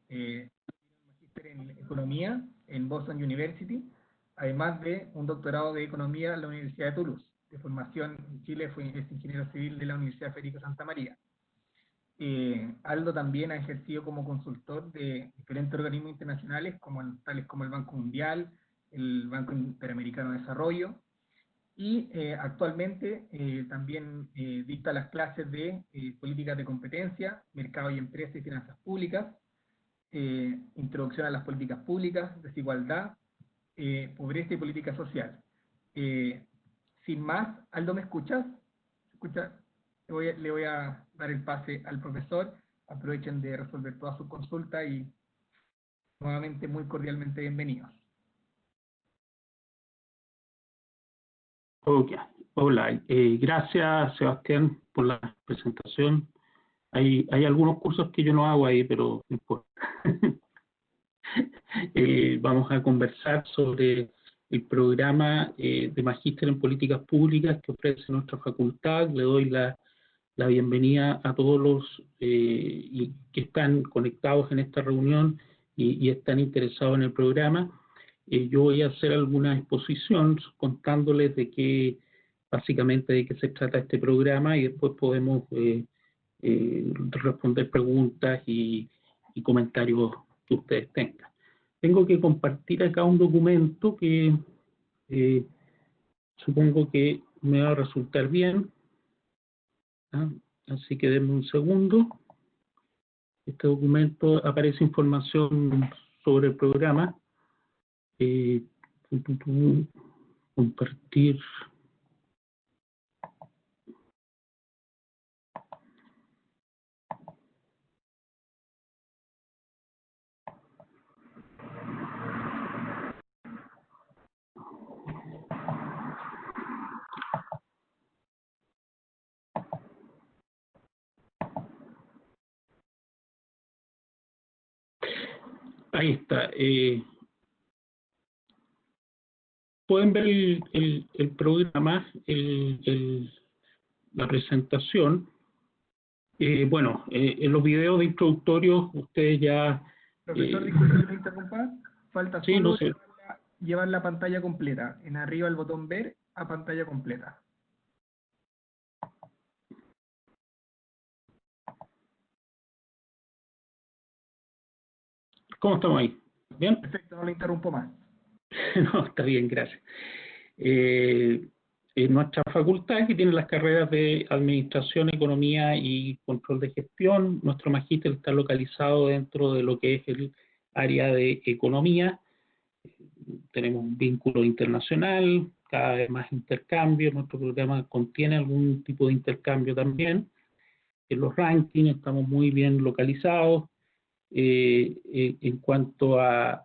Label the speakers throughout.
Speaker 1: magíster en Economía en Boston University, además de un doctorado de Economía en la Universidad de Toulouse. De formación en Chile es ingeniero civil de la Universidad Federico Santa María. Aldo también ha ejercido como consultor de diferentes organismos internacionales, tales como el Banco Mundial, el Banco Interamericano de Desarrollo, y actualmente también dicta las clases de políticas de competencia, mercado y empresa y finanzas públicas, introducción a las políticas públicas, desigualdad, pobreza y política social. Sin más, Aldo, ¿me escuchas? ¿Escucha? Le voy a dar el pase al profesor. Aprovechen de resolver todas sus consultas y nuevamente muy cordialmente bienvenidos.
Speaker 2: Ok, hola, gracias Sebastián por la presentación. Hay algunos cursos que yo no hago ahí, pero no importa. Vamos a conversar sobre el programa de Magíster en Políticas Públicas que ofrece nuestra facultad. Le doy la bienvenida a todos los que están conectados en esta reunión y están interesados en el programa. Yo voy a hacer alguna exposición contándoles básicamente de qué se trata este programa, y después podemos responder preguntas y comentarios que ustedes tengan. Tengo que compartir acá un documento que supongo que me va a resultar bien. Así que denme un segundo. Este documento aparece información sobre el programa. Compartir. Ahí está. Pueden ver el programa, la presentación. Bueno, en los videos de introductorios ustedes ya...
Speaker 1: Profesor, disculpe que me interrumpa. Falta
Speaker 2: sí,
Speaker 1: solo
Speaker 2: no sé.
Speaker 1: llevar la pantalla completa. En arriba el botón ver a pantalla completa.
Speaker 2: ¿Cómo estamos ahí? ¿Bien?
Speaker 1: Perfecto, no le interrumpo más.
Speaker 2: No, está bien, gracias. En nuestra facultad, que tiene las carreras de Administración, Economía y Control de Gestión, nuestro magíster está localizado dentro de lo que es el área de Economía. Tenemos un vínculo internacional, cada vez más intercambio. Nuestro programa contiene algún tipo de intercambio también. En los rankings estamos muy bien localizados. En cuanto a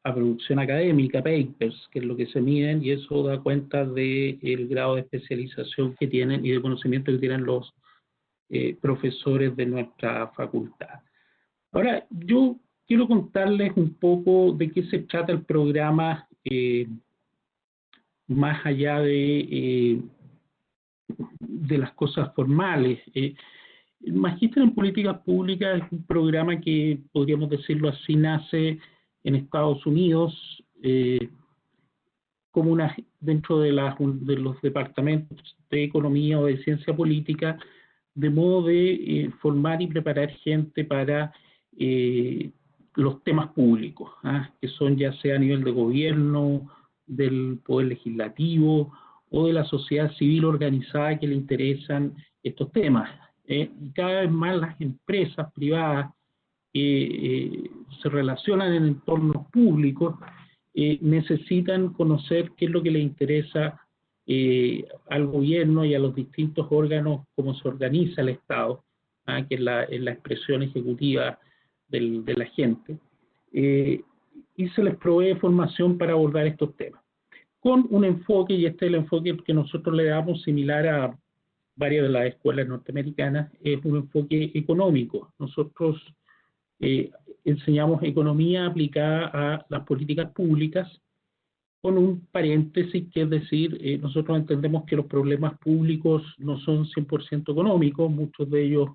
Speaker 2: producción académica, papers, que es lo que se miden, y eso da cuenta del grado de especialización que tienen y de conocimiento que tienen los profesores de nuestra facultad. Ahora, yo quiero contarles un poco de qué se trata el programa, más allá de las cosas formales. El Magíster en Políticas Públicas es un programa que, podríamos decirlo así, nace en Estados Unidos como dentro de los departamentos de Economía o de Ciencia Política, de modo de formar y preparar gente para los temas públicos, que son ya sea a nivel de gobierno, del Poder Legislativo o de la sociedad civil organizada que le interesan estos temas. Y cada vez más las empresas privadas que se relacionan en entornos públicos necesitan conocer qué es lo que les interesa al gobierno y a los distintos órganos, cómo se organiza el Estado, que es la expresión ejecutiva de la gente, y se les provee formación para abordar estos temas, con un enfoque, y este es el enfoque que nosotros le damos similar a varias de las escuelas norteamericanas, es un enfoque económico. Nosotros enseñamos economía aplicada a las políticas públicas, con un paréntesis, que es decir, nosotros entendemos que los problemas públicos no son 100% económicos, muchos de ellos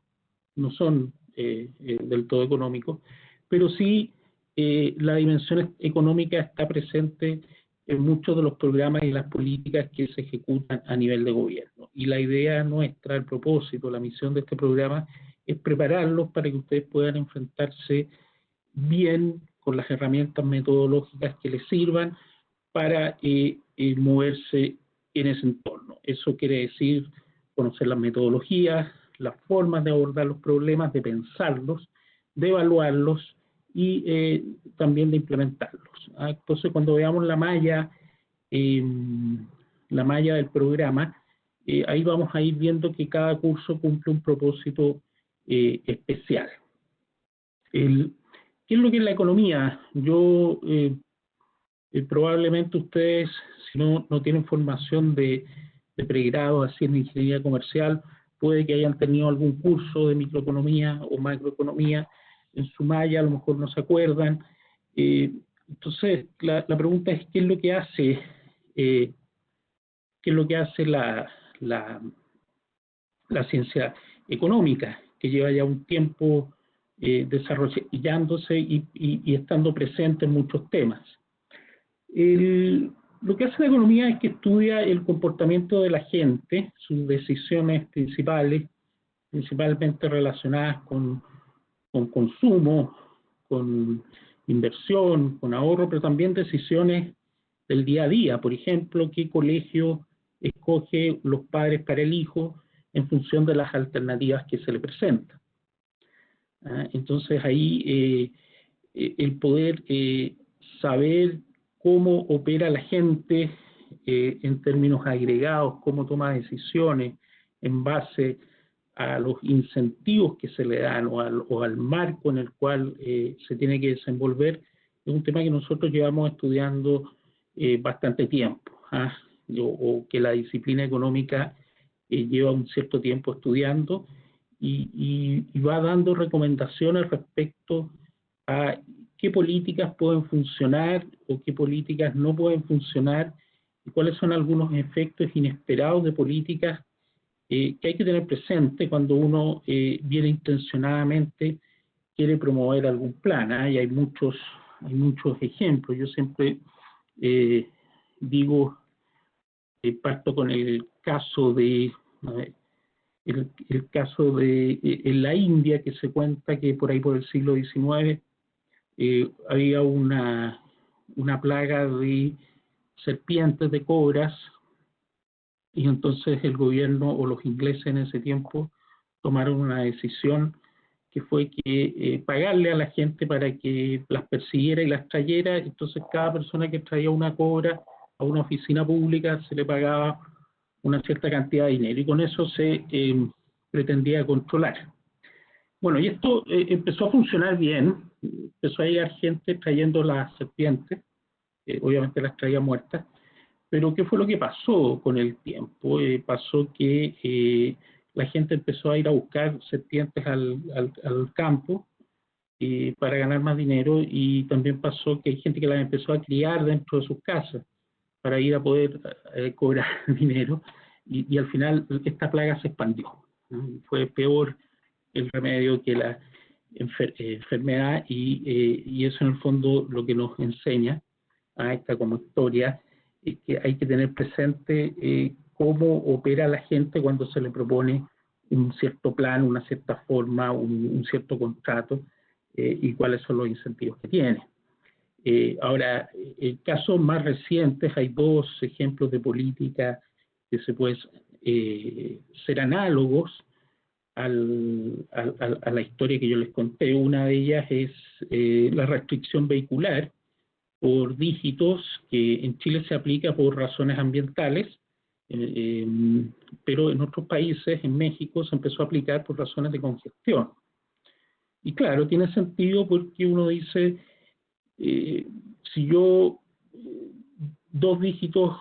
Speaker 2: no son del todo económicos, pero sí la dimensión económica está presente en muchos de los programas y las políticas que se ejecutan a nivel de gobierno. Y la idea nuestra, el propósito, la misión de este programa es prepararlos para que ustedes puedan enfrentarse bien con las herramientas metodológicas que les sirvan para moverse en ese entorno. Eso quiere decir conocer las metodologías, las formas de abordar los problemas, de pensarlos, de evaluarlos y también de implementarlos. Entonces, cuando veamos la malla del programa, ahí vamos a ir viendo que cada curso cumple un propósito especial. ¿Qué es lo que es la economía? Yo, probablemente ustedes, si no tienen formación de pregrado así en ingeniería comercial, puede que hayan tenido algún curso de microeconomía o macroeconomía en su malla, a lo mejor no se acuerdan. Entonces, la pregunta es, ¿qué es lo que hace, la ciencia económica, que lleva ya un tiempo desarrollándose y estando presente en muchos temas? Lo que hace la economía es que estudia el comportamiento de la gente, sus decisiones principalmente relacionadas con consumo, con inversión, con ahorro, pero también decisiones del día a día. Por ejemplo, qué colegio escoge los padres para el hijo en función de las alternativas que se le presentan. Entonces ahí el poder saber cómo opera la gente en términos agregados, cómo toma decisiones en base a los incentivos que se le dan o al marco en el cual se tiene que desenvolver, es un tema que nosotros llevamos estudiando bastante tiempo, o que la disciplina económica lleva un cierto tiempo estudiando y va dando recomendaciones respecto a qué políticas pueden funcionar o qué políticas no pueden funcionar y cuáles son algunos efectos inesperados de políticas que hay que tener presente cuando uno bien intencionadamente quiere promover algún plan. Y hay muchos ejemplos. Yo siempre digo, parto con el caso de en la India, que se cuenta que por ahí por el siglo XIX había una plaga de serpientes, de cobras, y entonces el gobierno o los ingleses en ese tiempo tomaron una decisión que fue que pagarle a la gente para que las persiguiera y las trayera. Entonces cada persona que traía una cobra a una oficina pública se le pagaba una cierta cantidad de dinero, y con eso se pretendía controlar. Bueno, y esto empezó a funcionar bien, empezó a llegar gente trayendo las serpientes, obviamente las traía muertas, pero ¿qué fue lo que pasó con el tiempo? Pasó que la gente empezó a ir a buscar serpientes al campo para ganar más dinero, y también pasó que hay gente que las empezó a criar dentro de sus casas para ir a poder cobrar dinero, y al final esta plaga se expandió. Fue peor el remedio que la enfermedad, y eso en el fondo lo que nos enseña a esta como historia es que hay que tener presente cómo opera la gente cuando se le propone un cierto plan, una cierta forma, un cierto contrato, y cuáles son los incentivos que tiene. Ahora, en casos más recientes hay dos ejemplos de política que se pueden ser análogos a la historia que yo les conté. Una de ellas es la restricción vehicular por dígitos, que en Chile se aplica por razones ambientales, pero en otros países, en México, se empezó a aplicar por razones de congestión. Y claro, tiene sentido porque uno dice, si yo 2 dígitos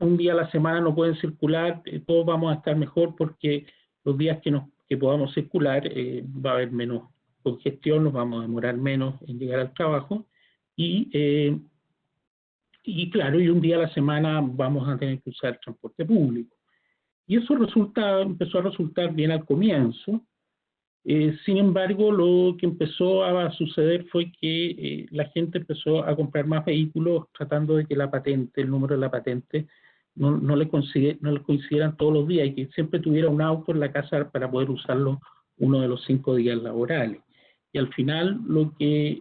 Speaker 2: un día a la semana no pueden circular, todos vamos a estar mejor, porque los días que podamos circular va a haber menos congestión, nos vamos a demorar menos en llegar al trabajo, y claro, y un día a la semana vamos a tener que usar transporte público. Y eso empezó a resultar bien al comienzo, Sin embargo, lo que empezó a suceder fue que la gente empezó a comprar más vehículos tratando de que la patente, el número de la patente, no le coincidieran todos los días y que siempre tuviera un auto en la casa para poder usarlo uno de los 5 días laborales. Y al final lo que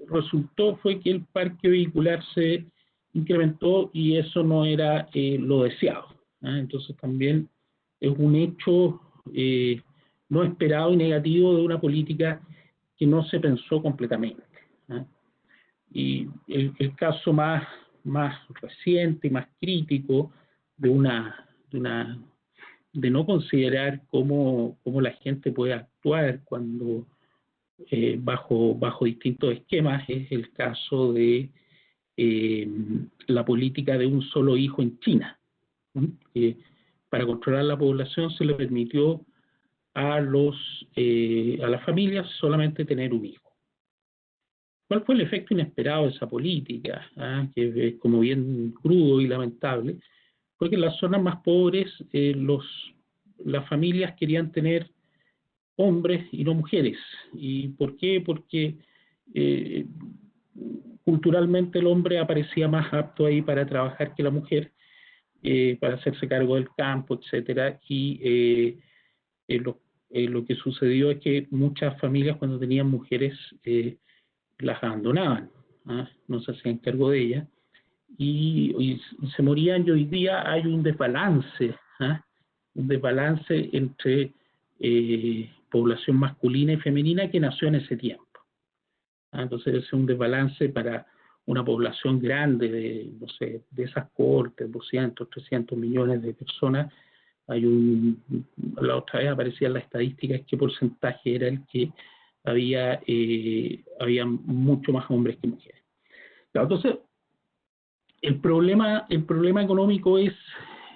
Speaker 2: resultó fue que el parque vehicular se incrementó y eso no era lo deseado. Entonces también es un hecho no esperado y negativo de una política que no se pensó completamente. Y el caso más reciente y más crítico de no considerar cómo la gente puede actuar cuando bajo distintos esquemas es el caso de la política de un solo hijo en China. Para controlar la población se le permitió a las familias solamente tener un hijo. ¿Cuál fue el efecto inesperado de esa política? Que es como bien crudo y lamentable. Fue que en las zonas más pobres las familias querían tener hombres y no mujeres. ¿Y por qué? Porque culturalmente el hombre aparecía más apto ahí para trabajar que la mujer, para hacerse cargo del campo, etcétera, y lo que sucedió es que muchas familias cuando tenían mujeres las abandonaban, no se hacían cargo de ellas, y se morían, y hoy día hay un desbalance entre población masculina y femenina que nació en ese tiempo. Entonces es un desbalance para una población grande de, no sé, de esas cohortes, 200, 300 millones de personas. La otra vez aparecía en las estadísticas qué porcentaje era el que había mucho más hombres que mujeres. Claro, entonces, el problema económico es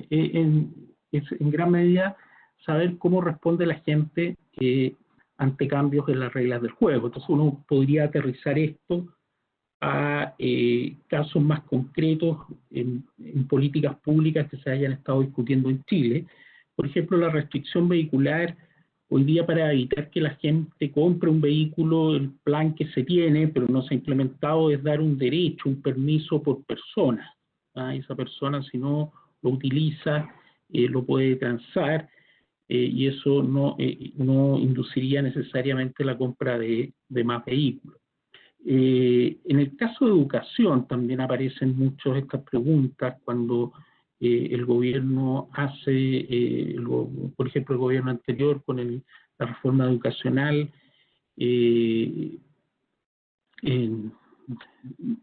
Speaker 2: en gran medida saber cómo responde la gente ante cambios en las reglas del juego. Entonces uno podría aterrizar esto a casos más concretos en políticas públicas que se hayan estado discutiendo en Chile. Por ejemplo, la restricción vehicular, hoy día para evitar que la gente compre un vehículo, el plan que se tiene, pero no se ha implementado, es dar un derecho, un permiso por persona. Esa persona, si no lo utiliza, lo puede transar, y eso no induciría necesariamente la compra de más vehículos. En el caso de educación también aparecen muchas estas preguntas cuando el gobierno hace, por ejemplo, el gobierno anterior con la reforma educacional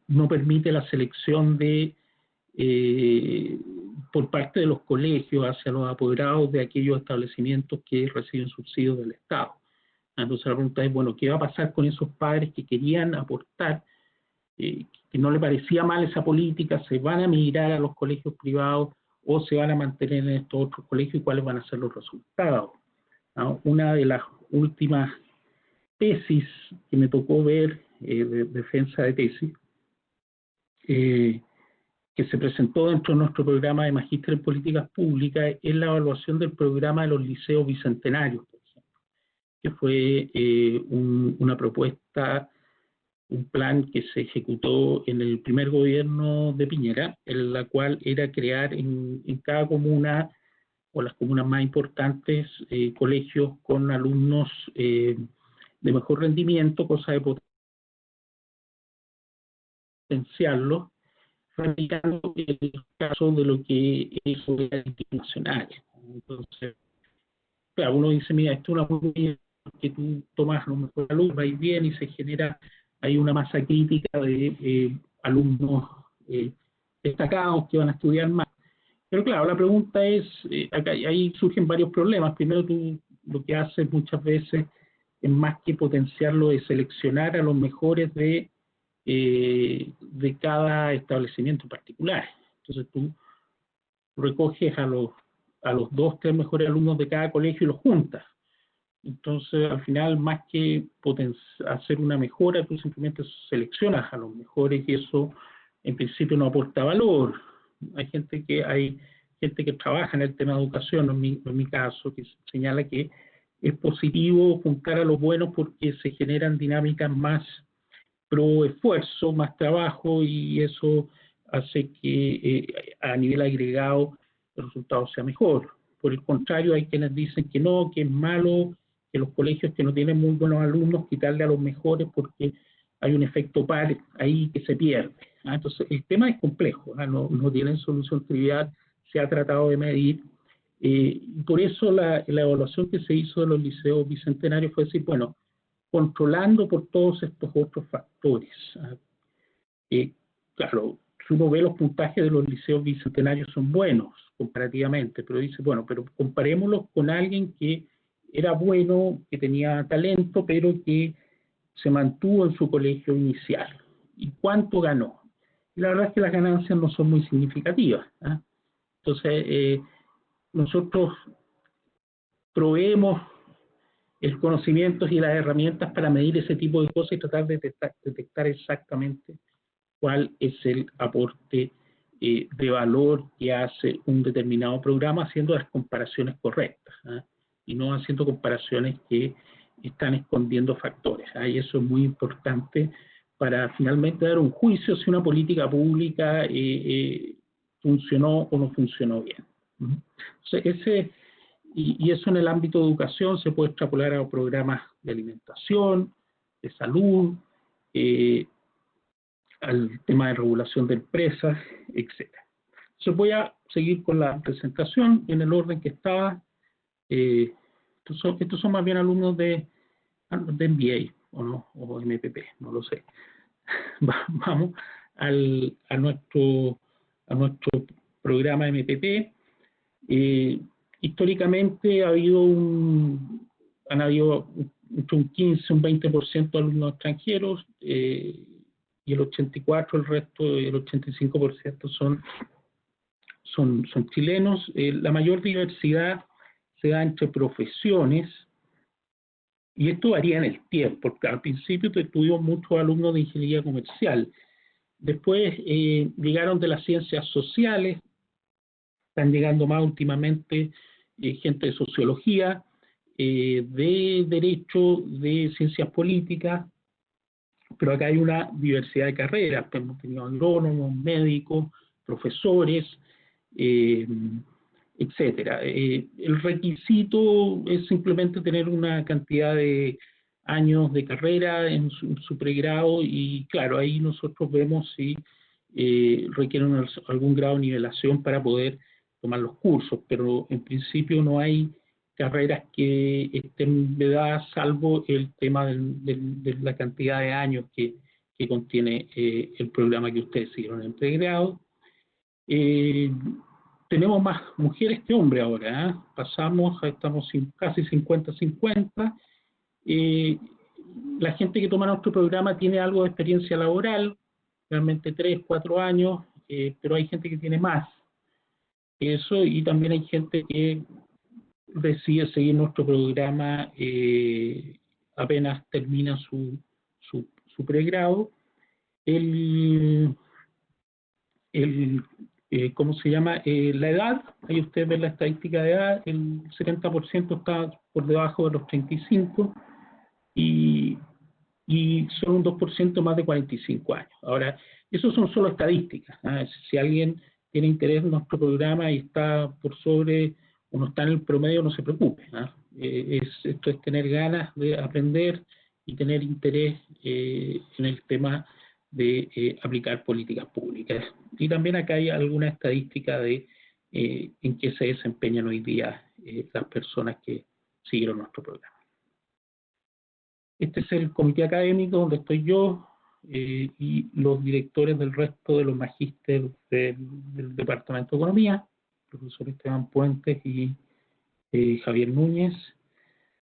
Speaker 2: no permite la selección por parte de los colegios hacia los apoderados de aquellos establecimientos que reciben subsidios del Estado. Entonces la pregunta es, bueno, ¿qué va a pasar con esos padres que querían aportar, que no les parecía mal esa política? ¿Se van a migrar a los colegios privados o se van a mantener en estos otros colegios y cuáles van a ser los resultados? Una de las últimas tesis que me tocó ver, de defensa de tesis, que se presentó dentro de nuestro programa de Magíster en Políticas Públicas, es la evaluación del programa de los liceos bicentenarios, por ejemplo, que fue una propuesta, un plan que se ejecutó en el primer gobierno de Piñera, en la cual era crear en cada comuna, o las comunas más importantes, colegios con alumnos de mejor rendimiento, cosa de potenciarlos, replicando el caso de lo que es internacional. Entonces, claro, uno dice, mira, esto es una muy bien que tú tomas a lo mejor alumnos, va bien y se genera, hay una masa crítica de alumnos destacados que van a estudiar más. Pero claro, la pregunta es, ahí surgen varios problemas. Primero, tú lo que haces muchas veces es más que potenciarlo, es seleccionar a los mejores de cada establecimiento particular. Entonces tú recoges a los 2, 3 mejores alumnos de cada colegio y los juntas. Entonces al final, más que hacer una mejora, tú simplemente seleccionas a los mejores y eso en principio no aporta valor. Hay gente que trabaja en el tema de educación, en mi caso, que señala que es positivo juntar a los buenos porque se generan dinámicas más pro esfuerzo, más trabajo, y eso hace que a nivel agregado el resultado sea mejor. Por el contrario, hay quienes dicen que no, que es malo que los colegios que no tienen muy buenos alumnos quitarle a los mejores porque hay un efecto par ahí que se pierde. Entonces, el tema es complejo, no tienen solución trivial, se ha tratado de medir. Por eso la evaluación que se hizo de los liceos bicentenarios fue decir, bueno, controlando por todos estos otros factores. Claro, si uno ve los puntajes de los liceos bicentenarios son buenos comparativamente, pero dice, bueno, pero comparémoslos con alguien que era bueno, que tenía talento, pero que se mantuvo en su colegio inicial. ¿Y cuánto ganó? Y la verdad es que las ganancias no son muy significativas. Entonces, nosotros proveemos el conocimiento y las herramientas para medir ese tipo de cosas y tratar de detectar exactamente cuál es el aporte de valor que hace un determinado programa, haciendo las comparaciones correctas, y no haciendo comparaciones que están escondiendo factores. Y eso es muy importante para finalmente dar un juicio si una política pública funcionó o no funcionó bien. Entonces, y eso en el ámbito de educación se puede extrapolar a programas de alimentación, de salud, al tema de regulación de empresas, etc. Entonces voy a seguir con la presentación en el orden que estaba. Estos son más bien alumnos de MBA o no, o MPP, no lo sé. Vamos a nuestro programa MPP. Históricamente han habido entre un 15, un 20% de alumnos extranjeros, y el 84%, el resto, el 85% son chilenos. La mayor diversidad se da entre profesiones, y esto varía en el tiempo, porque al principio tuvimos muchos alumnos de ingeniería comercial, después llegaron de las ciencias sociales, están llegando más últimamente gente de sociología, de derecho, de ciencias políticas, pero acá hay una diversidad de carreras. Hemos tenido agrónomos, médicos, profesores, etcétera. El requisito es simplemente tener una cantidad de años de carrera en su pregrado, y claro, ahí nosotros vemos si requieren algún grado de nivelación para poder tomar los cursos, pero en principio no hay carreras que estén vedadas, salvo el tema de la cantidad de años que contiene el programa que ustedes siguieron en pregrado. Tenemos más mujeres que hombres ahora, estamos casi 50-50. La gente que toma nuestro programa tiene algo de experiencia laboral, realmente 3-4 años, pero hay gente que tiene más eso, y también hay gente que decide seguir nuestro programa apenas termina su pregrado. ¿Cómo se llama? La edad, ahí ustedes ven la estadística de edad, el 70% está por debajo de los 35, y son un 2% más de 45 años. Ahora, eso son solo estadísticas. Si alguien tiene interés en nuestro programa y está por sobre o no está en el promedio, no se preocupe. Esto es tener ganas de aprender y tener interés en el tema de aplicar políticas públicas. Y también acá hay alguna estadística de en qué se desempeñan hoy día las personas que siguieron nuestro programa. Este es el comité académico donde estoy yo y los directores del resto de los magísteres del Departamento de Economía, profesor Esteban Puentes y Javier Núñez.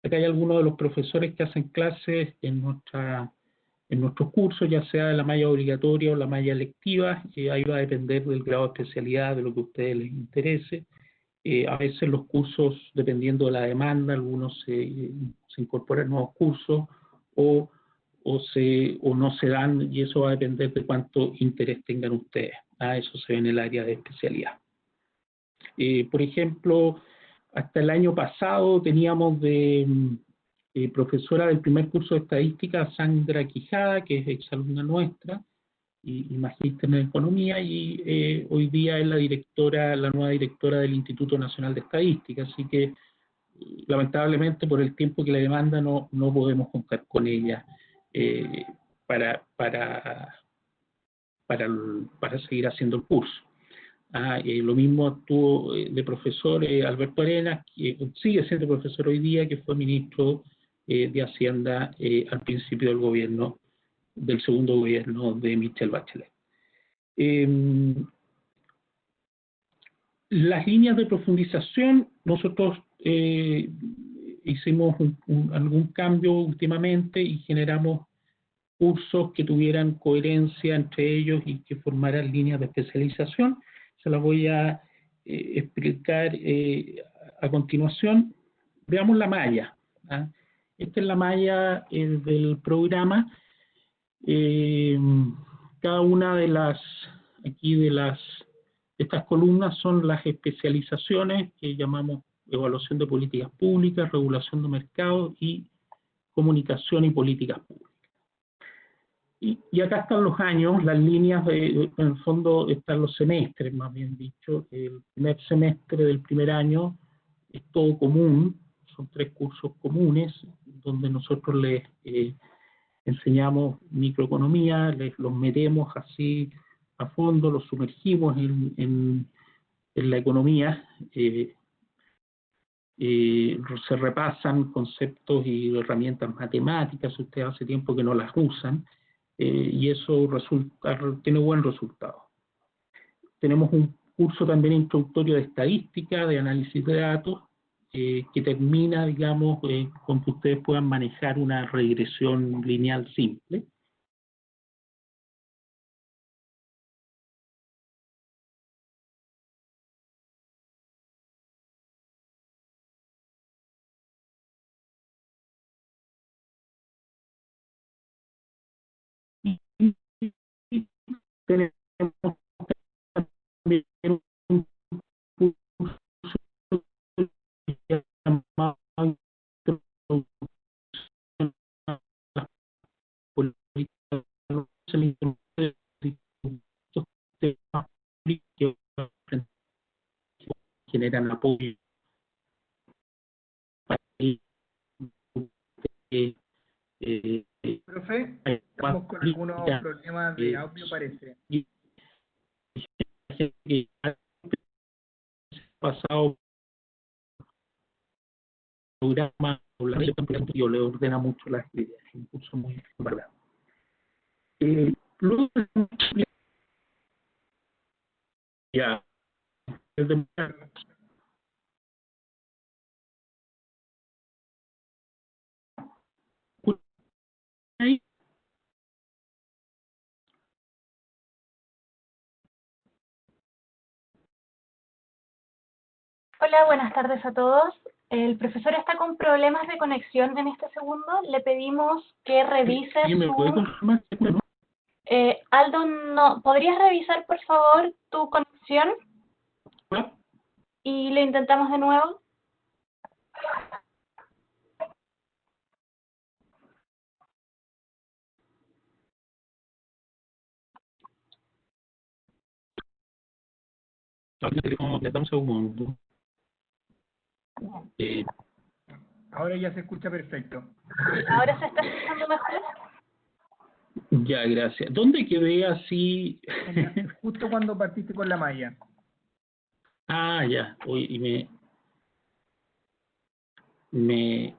Speaker 2: Acá hay algunos de los profesores que hacen clases en nuestros cursos, ya sea de la malla obligatoria o la malla electiva, ahí va a depender del grado de especialidad, de lo que a ustedes les interese. A veces los cursos, dependiendo de la demanda, algunos se incorporan nuevos cursos o no se dan, y eso va a depender de cuánto interés tengan ustedes. Eso se ve en el área de especialidad. Por ejemplo, Hasta el año pasado teníamos de profesora del primer curso de estadística Sandra Quijada, que es exalumna nuestra, y magíster en economía, y hoy día es la nueva directora del Instituto Nacional de Estadística, así que lamentablemente por el tiempo que le demanda no podemos contar con ella para seguir haciendo el curso. Lo mismo tuvo de profesor Alberto Arenas, que sigue siendo profesor hoy día, que fue ministro de Hacienda al principio del segundo gobierno de Michelle Bachelet. Las líneas de profundización, nosotros hicimos algún cambio últimamente y generamos cursos que tuvieran coherencia entre ellos y que formaran líneas de especialización. Se las voy a explicar a continuación. Veamos la malla. Esta es la malla del programa. Cada una de estas columnas son las especializaciones que llamamos evaluación de políticas públicas, regulación de mercados y comunicación y políticas públicas. Y acá están los años, las líneas, en el fondo están los semestres, más bien dicho. El primer semestre del primer año es todo común, son 3 cursos comunes, donde nosotros les enseñamos microeconomía, los metemos así a fondo, los sumergimos en la economía, se repasan conceptos y herramientas matemáticas, ustedes hace tiempo que no las usan, y eso tiene buen resultado. Tenemos un curso también introductorio de estadística, de análisis de datos, que termina, digamos, con que ustedes puedan manejar una regresión lineal simple. Tenemos también un curso llamado Introducción a las políticas que generan apoyo para
Speaker 1: Profe, estamos con algunos problemas de audio, parece.
Speaker 2: Pasado programa, yo le ordena mucho las ideas, es un curso muy valorado. Luego, ya,
Speaker 3: Hola, buenas tardes a todos. El profesor está con problemas de conexión en este segundo. Le pedimos que revise su... Aldo, no, ¿podrías revisar por favor tu conexión? Y lo intentamos de nuevo.
Speaker 2: Le damos un segundo.
Speaker 1: Ahora ya se escucha perfecto.
Speaker 3: ¿Ahora se está escuchando mejor?
Speaker 2: Ya, gracias. ¿Dónde quedé así?
Speaker 1: Justo cuando partiste con la malla.
Speaker 2: Ya. Oye, y me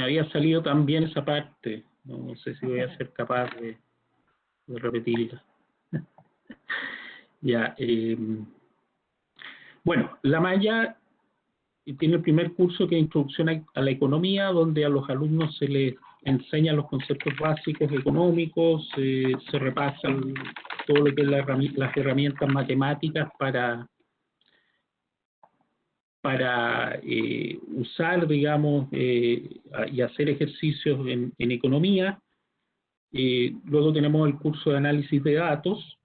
Speaker 2: había salido también esa parte. No sé si voy a ser capaz de repetirla. Ya. Bueno, la malla tiene el primer curso que es Introducción a la Economía, donde a los alumnos se les enseñan los conceptos básicos económicos, se repasan todo lo que es las herramientas matemáticas para usar, digamos, y hacer ejercicios en economía. Luego tenemos el curso de análisis de datos,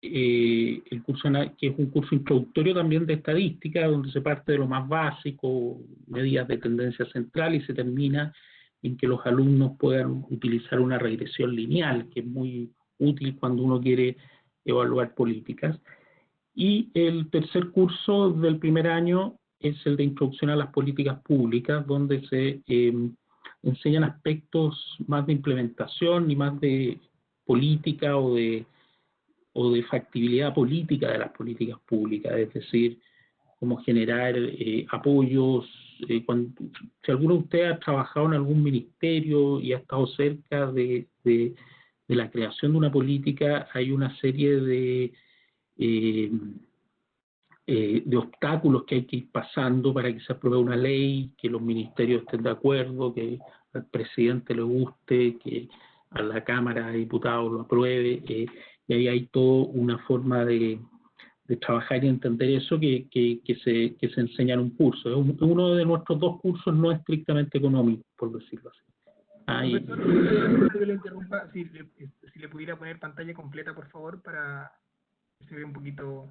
Speaker 2: el curso, que es un curso introductorio también de estadística, donde se parte de lo más básico, medidas de tendencia central, y se termina en que los alumnos puedan utilizar una regresión lineal, que es muy útil cuando uno quiere evaluar políticas. Y el tercer curso del primer año es el de introducción a las políticas públicas, donde se enseñan aspectos más de implementación y más de política o de factibilidad política de las políticas públicas, es decir, cómo generar apoyos. Si alguno de ustedes ha trabajado en algún ministerio y ha estado cerca de la creación de una política, hay una serie de obstáculos que hay que ir pasando para que se apruebe una ley, que los ministerios estén de acuerdo, que al presidente le guste, que a la Cámara de Diputados lo apruebe, y ahí hay toda una forma de trabajar y entender eso que se enseña en un curso. Es uno de nuestros dos cursos no estrictamente económicos, por decirlo así.
Speaker 1: Profesor, que le interrumpa, si le pudiera poner pantalla completa, por favor, para que se vea un poquito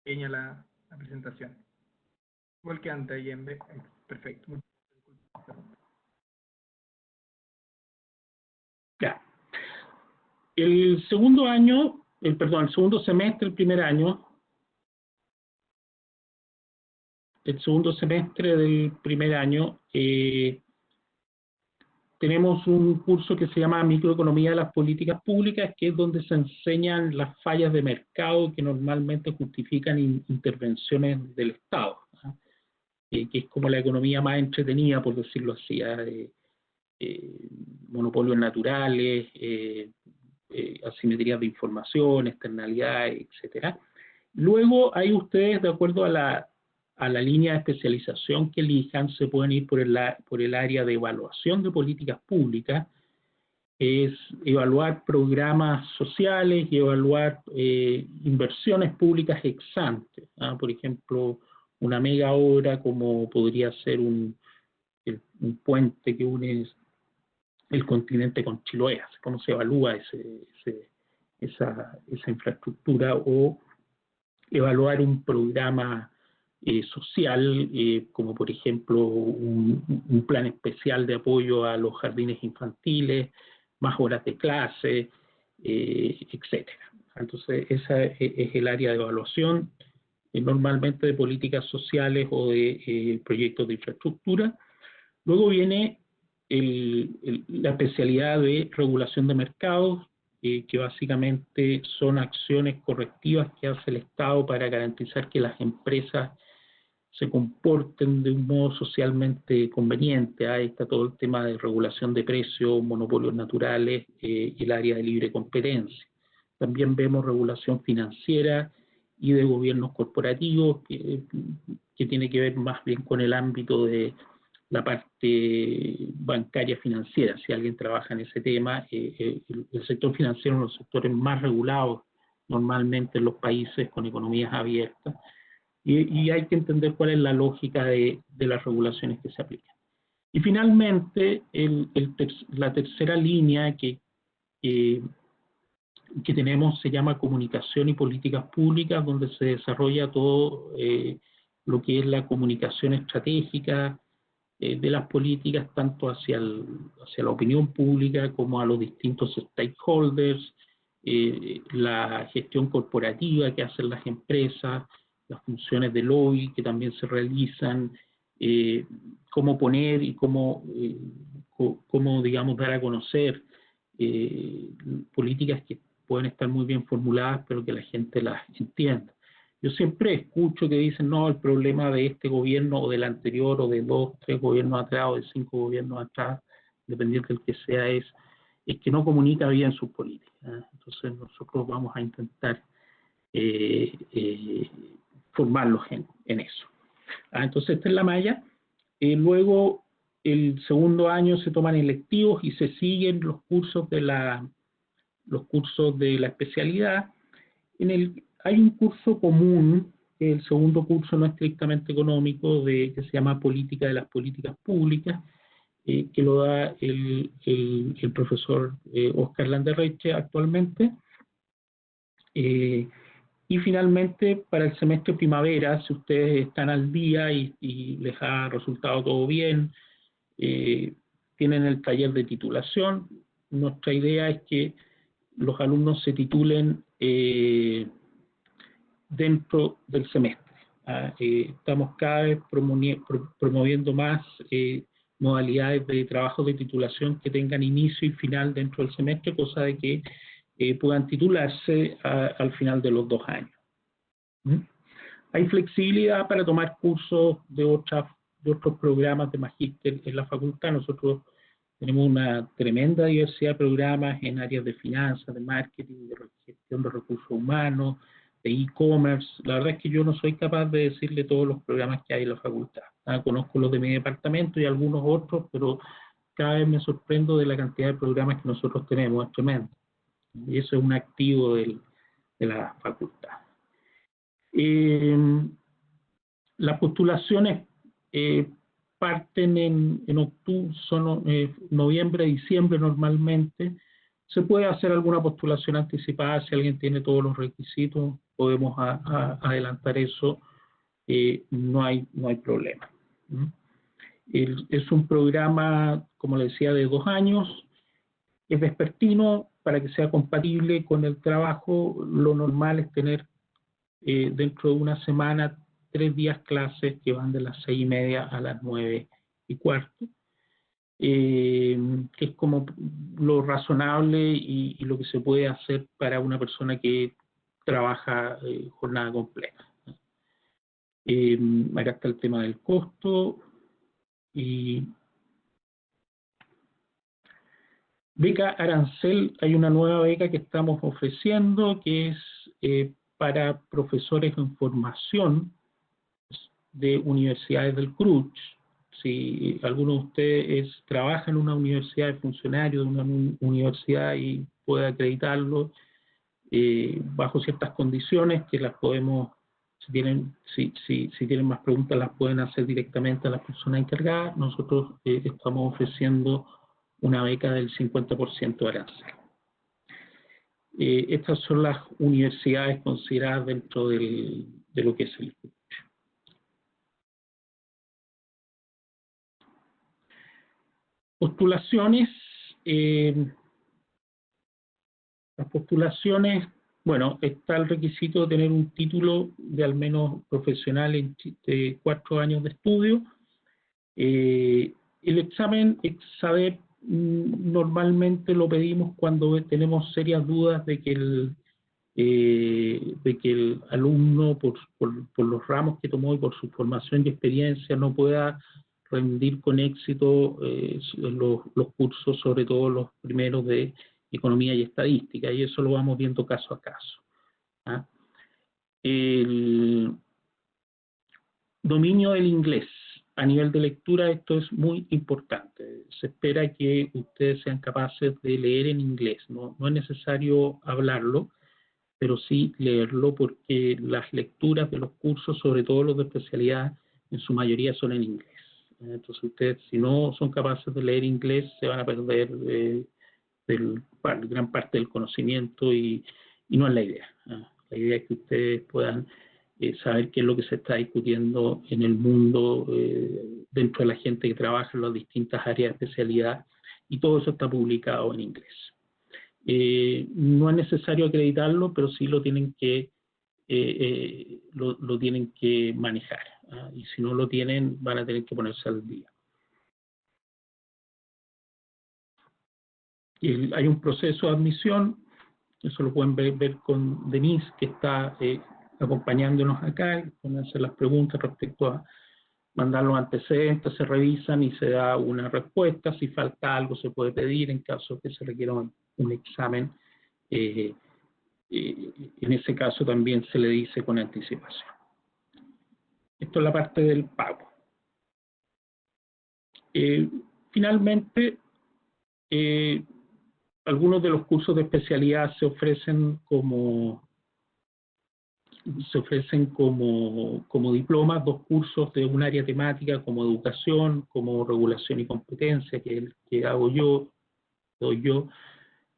Speaker 1: pequeña la presentación. Igual que antes, ahí en vez. Perfecto.
Speaker 2: Ya. El segundo año, el segundo semestre, el primer año, el segundo semestre del primer año, tenemos un curso que se llama Microeconomía de las Políticas Públicas, que es donde se enseñan las fallas de mercado que normalmente justifican intervenciones del Estado, ¿no? Que es como la economía más entretenida, por decirlo así, monopolios naturales, asimetrías de información, externalidades, etcétera. Luego, hay ustedes, de acuerdo a la línea de especialización que elijan, se pueden ir por el área de evaluación de políticas públicas, es evaluar programas sociales y evaluar inversiones públicas ex ante, ¿ah? Por ejemplo, una mega obra como podría ser un puente que une el continente con Chiloé, cómo se evalúa esa infraestructura, o evaluar un programa social, como por ejemplo un plan especial de apoyo a los jardines infantiles, más horas de clase, etcétera. Entonces, esa es el área de evaluación, normalmente de políticas sociales o de proyectos de infraestructura. Luego viene la especialidad de regulación de mercados, que básicamente son acciones correctivas que hace el Estado para garantizar que las empresas se comporten de un modo socialmente conveniente. Ahí está todo el tema de regulación de precios, monopolios naturales y el área de libre competencia. También vemos regulación financiera y de gobiernos corporativos, que tiene que ver más bien con el ámbito de la parte bancaria financiera. Si alguien trabaja en ese tema, el sector financiero es uno de los sectores más regulados normalmente en los países con economías abiertas, y hay que entender cuál es la lógica de las regulaciones que se aplican. Y finalmente, la tercera línea que tenemos se llama comunicación y políticas públicas, donde se desarrolla todo lo que es la comunicación estratégica de las políticas, tanto hacia la opinión pública como a los distintos stakeholders, la gestión corporativa que hacen las empresas, las funciones de lobby que también se realizan, cómo poner y cómo digamos, dar a conocer políticas que pueden estar muy bien formuladas, pero que la gente las entienda. Yo siempre escucho que dicen, no, el problema de este gobierno o del anterior o de 2, 3 gobiernos atrás o de 5 gobiernos atrás, dependiente del que sea, es que no comunica bien sus políticas, ¿eh? Entonces nosotros vamos a intentar formarlos en eso. Entonces esta es la malla. Luego el segundo año se toman electivos y se siguen los cursos de la especialidad. Hay un curso común, el segundo curso no estrictamente económico, que se llama Política de las Políticas Públicas, que lo da el profesor Oscar Landerreche actualmente, Y finalmente, para el semestre primavera, si ustedes están al día y les ha resultado todo bien, tienen el taller de titulación. Nuestra idea es que los alumnos se titulen dentro del semestre. Estamos cada vez promoviendo más modalidades de trabajo de titulación que tengan inicio y final dentro del semestre, cosa de que puedan titularse al final de los 2 años. Hay flexibilidad para tomar cursos de otros programas de magíster en la facultad. Nosotros tenemos una tremenda diversidad de programas en áreas de finanzas, de marketing, de gestión de recursos humanos, de e-commerce. La verdad es que yo no soy capaz de decirle todos los programas que hay en la facultad. Conozco los de mi departamento y algunos otros, pero cada vez me sorprendo de la cantidad de programas que nosotros tenemos, es tremendo. Y eso es un activo de la facultad. Las postulaciones parten en octubre, son noviembre, diciembre normalmente. Se puede hacer alguna postulación anticipada si alguien tiene todos los requisitos, podemos adelantar eso, no hay problema. Es un programa, como le decía, de 2 años, es vespertino. Para que sea compatible con el trabajo, lo normal es tener dentro de una semana 3 días clases que van de las 6:30 a las 9:15, que es como lo razonable y lo que se puede hacer para una persona que trabaja jornada completa. Acá está el tema del costo. Y beca arancel, hay una nueva beca que estamos ofreciendo que es para profesores en formación de universidades del CRUCH. Si alguno de ustedes trabaja en una universidad, de funcionario de una universidad y puede acreditarlo bajo ciertas condiciones que las podemos, si tienen más preguntas las pueden hacer directamente a las personas encargadas. Nosotros estamos ofreciendo una beca del 50% de arancel. Estas son las universidades consideradas dentro de lo que es el CRUCH. Postulaciones. Las postulaciones, bueno, está el requisito de tener un título de al menos profesional de 4 años de estudio. El examen EXADEP normalmente lo pedimos cuando tenemos serias dudas de que el alumno, por los ramos que tomó y por su formación y experiencia, no pueda rendir con éxito los cursos, sobre todo los primeros de economía y estadística, y eso lo vamos viendo caso a caso. El dominio del inglés. A nivel de lectura esto es muy importante. Se espera que ustedes sean capaces de leer en inglés. No es necesario hablarlo, pero sí leerlo, porque las lecturas de los cursos, sobre todo los de especialidad, en su mayoría son en inglés. Entonces ustedes, si no son capaces de leer inglés, se van a perder gran parte del conocimiento y no es la idea. La idea es que ustedes puedan saber qué es lo que se está discutiendo en el mundo, dentro de la gente que trabaja en las distintas áreas de especialidad, y todo eso está publicado en inglés. No es necesario acreditarlo, pero sí lo tienen que manejar, y si no lo tienen van a tener que ponerse al día. Hay un proceso de admisión, eso lo pueden ver con Denise, que está acompañándonos acá, y pueden hacer las preguntas respecto a mandar los antecedentes, se revisan y se da una respuesta. Si falta algo se puede pedir en caso de que se requiera un examen. En ese caso también se le dice con anticipación. Esto es la parte del pago. Finalmente, algunos de los cursos de especialidad se ofrecen como diplomas, 2 cursos de un área temática como educación, como regulación y competencia, que es el que doy yo,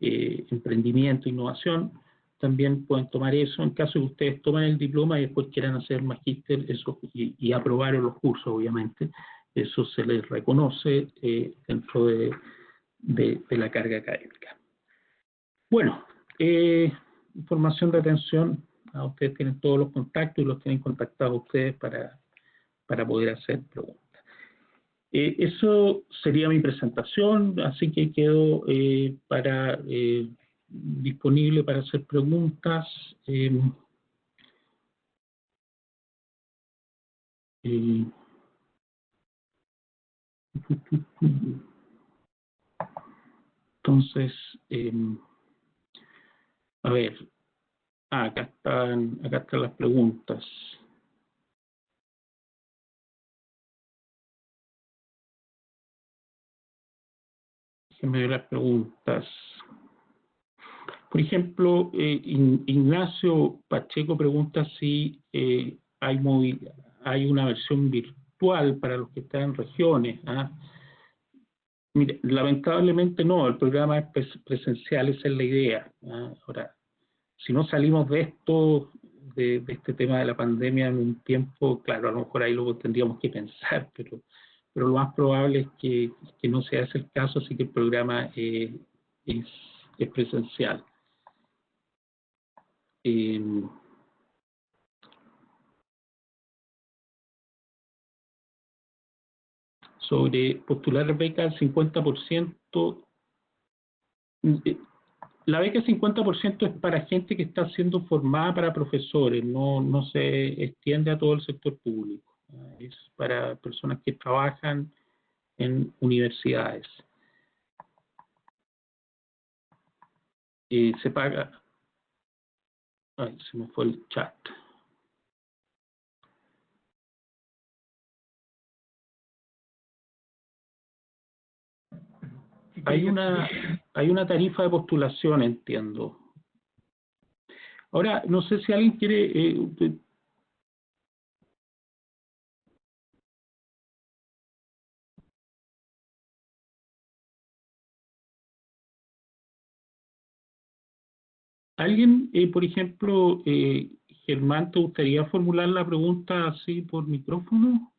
Speaker 2: emprendimiento, innovación. también pueden tomar eso, en caso de que ustedes tomen el diploma y después quieran hacer magíster, eso, y aprobaron los cursos, obviamente, eso se les reconoce dentro de la carga académica. Bueno, información de atención, ustedes tienen todos los contactos y los tienen contactados ustedes para poder hacer preguntas. Eso sería mi presentación, así que quedo disponible para hacer preguntas. Entonces, a ver, acá están las preguntas. Déjenme ver las preguntas. Por ejemplo, Ignacio Pacheco pregunta si hay una versión virtual para los que están en regiones. Mire, lamentablemente no, el programa es presencial, esa es la idea. Ahora, si no salimos de esto, de este tema de la pandemia en un tiempo, claro, a lo mejor ahí lo tendríamos que pensar, pero lo más probable es que no sea ese el caso, así que el programa es presencial. Sobre postular beca al 50%, la beca 50% es para gente que está siendo formada para profesores, no se extiende a todo el sector público. Es para personas que trabajan en universidades. Se paga... Ay, se me fue el chat. Hay una tarifa de postulación, entiendo. Ahora, no sé si alguien quiere... ¿Alguien, por ejemplo, Germán, te gustaría formular la pregunta así por micrófono?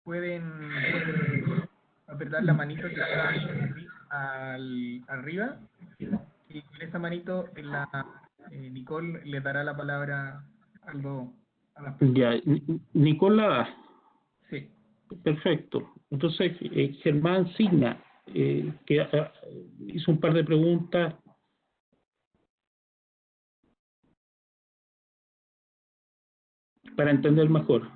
Speaker 1: Pueden apretar la manito que está arriba, y con esa manito Nicole le dará la palabra a las personas.
Speaker 2: Ya, Nicole la da.
Speaker 1: Sí.
Speaker 2: Perfecto. Entonces, Germán Signa, que hizo un par de preguntas. Para entender mejor.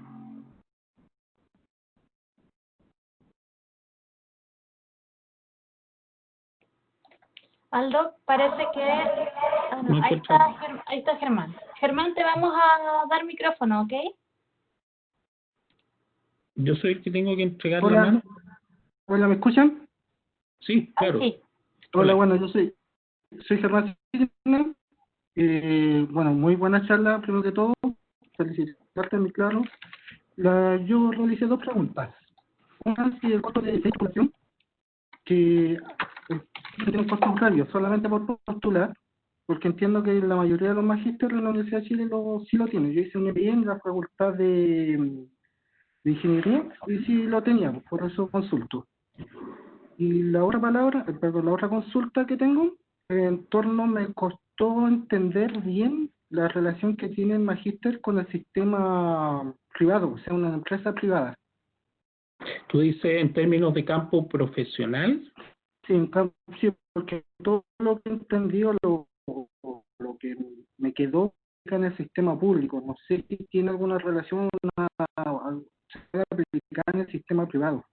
Speaker 3: Aldo, parece que... ahí está Germán. Germán, te vamos a dar micrófono, ¿ok?
Speaker 2: Yo soy el que tengo que entregar la mano.
Speaker 4: Hola, ¿me escuchan?
Speaker 2: Sí, claro.
Speaker 3: Sí.
Speaker 4: Hola, bueno, yo soy Germán. Bueno, muy buena charla, primero que todo. Felicitarte, mi claro. Yo realicé dos preguntas. Una, si el costo de circulación, que tiene un costo horario solamente por postular, porque entiendo que la mayoría de los magísteres en la Universidad de Chile sí lo tienen. Yo hice un MBA en la Facultad de Ingeniería y sí lo teníamos, por eso consulto. Y la otra consulta que tengo, en torno me costó entender bien la relación que tiene el magíster con el sistema privado, o sea, una empresa privada.
Speaker 2: ¿Tú dices en términos de campo profesional?
Speaker 4: Sí, sí, porque todo lo que he entendido, lo que me quedó en el sistema público, no sé si tiene alguna relación aplicada en el sistema privado.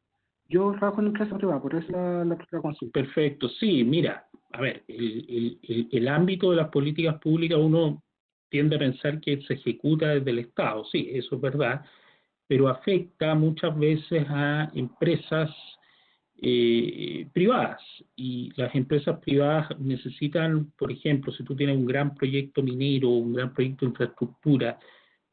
Speaker 4: Yo trabajo en empresa privada, por eso la consulta.
Speaker 2: Perfecto, sí, mira, a ver, el ámbito de las políticas públicas uno tiende a pensar que se ejecuta desde el Estado, sí, eso es verdad, pero afecta muchas veces a empresas privadas, y las empresas privadas necesitan, por ejemplo, si tú tienes un gran proyecto minero, un gran proyecto de infraestructura,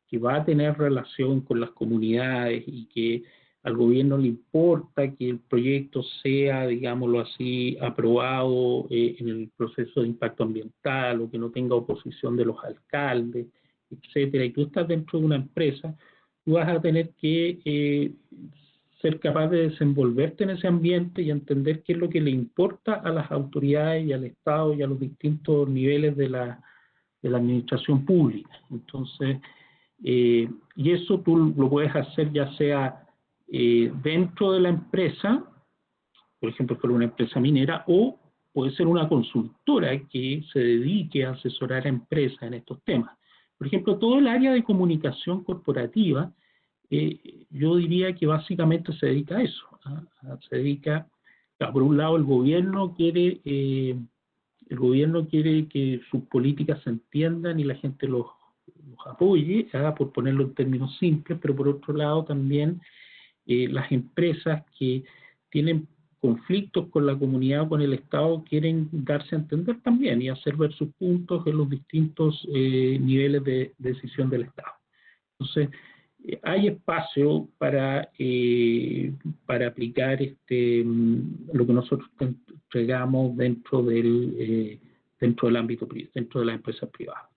Speaker 2: que va a tener relación con las comunidades y que al gobierno le importa que el proyecto sea, digámoslo así, aprobado en el proceso de impacto ambiental, o que no tenga oposición de los alcaldes, etcétera, y tú estás dentro de una empresa, tú vas a tener que ser capaz de desenvolverte en ese ambiente y entender qué es lo que le importa a las autoridades y al Estado y a los distintos niveles de la administración pública. Entonces, y eso tú lo puedes hacer ya sea dentro de la empresa, por ejemplo, por una empresa minera, o puede ser una consultora que se dedique a asesorar a empresas en estos temas. Por ejemplo, todo el área de comunicación corporativa, yo diría que básicamente se dedica a eso. Se dedica, por un lado, el gobierno quiere que sus políticas se entiendan y la gente los apoye, por ponerlo en términos simples, pero por otro lado también las empresas que tienen conflictos con la comunidad o con el Estado quieren darse a entender también y hacer ver sus puntos en los distintos niveles de decisión del Estado. Entonces, hay espacio para aplicar lo que nosotros entregamos dentro del ámbito privado, dentro de las empresas privadas.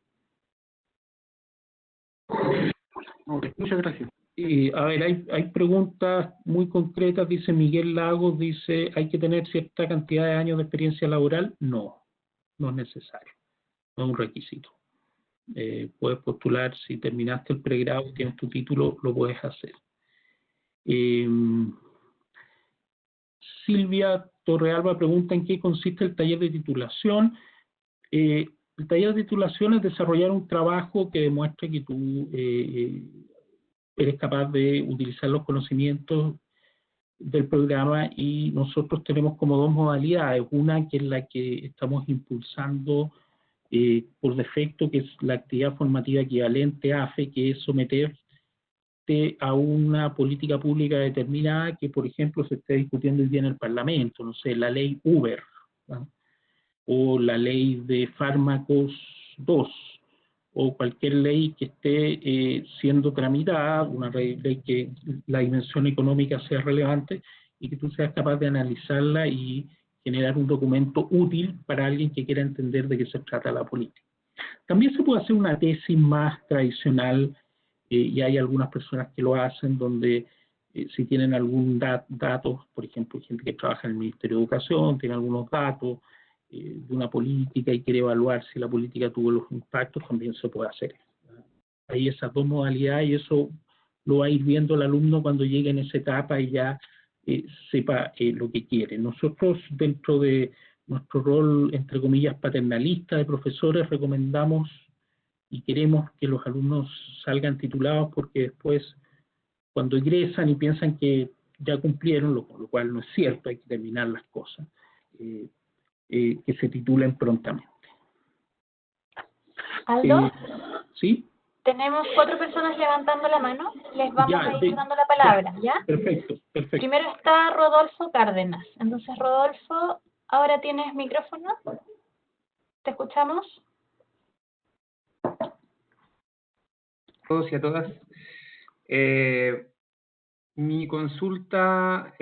Speaker 4: Okay, muchas gracias.
Speaker 2: A ver, hay preguntas muy concretas, dice Miguel Lagos, dice, ¿hay que tener cierta cantidad de años de experiencia laboral? No, no es necesario, no es un requisito. Puedes postular, si terminaste el pregrado, tienes tu título, lo puedes hacer. Silvia Torrealba pregunta en qué consiste el taller de titulación. El taller de titulación es desarrollar un trabajo que demuestre que tú eres capaz de utilizar los conocimientos del programa, y nosotros tenemos como dos modalidades. Una que es la que estamos impulsando por defecto, que es la actividad formativa equivalente AFE, que es someterte a una política pública determinada que, por ejemplo, se esté discutiendo hoy día en el Parlamento, no sé, la ley Uber, ¿no? O la ley de fármacos 2, o cualquier ley que esté siendo tramitada, una ley que la dimensión económica sea relevante y que tú seas capaz de analizarla y generar un documento útil para alguien que quiera entender de qué se trata la política. También se puede hacer una tesis más tradicional, y hay algunas personas que lo hacen, donde si tienen algún datos, por ejemplo, gente que trabaja en el Ministerio de Educación, tiene algunos datos de una política y quiere evaluar si la política tuvo los impactos, también se puede hacer. Hay esas dos modalidades y eso lo va a ir viendo el alumno cuando llegue en esa etapa y ya sepa lo que quiere. Nosotros, dentro de nuestro rol, entre comillas, paternalista de profesores, recomendamos y queremos que los alumnos salgan titulados, porque después, cuando egresan y piensan que ya cumplieron, lo cual no es cierto, hay que terminar las cosas, que se titulen prontamente.
Speaker 3: Aldo,
Speaker 2: ¿sí?
Speaker 3: Tenemos 4 personas levantando la mano, les vamos a ir dando la palabra, ¿ya?
Speaker 2: Perfecto, perfecto.
Speaker 3: Primero está Rodolfo Cárdenas. Entonces, Rodolfo, ahora tienes micrófono. ¿Te escuchamos?
Speaker 5: A todos y a todas. Mi consulta,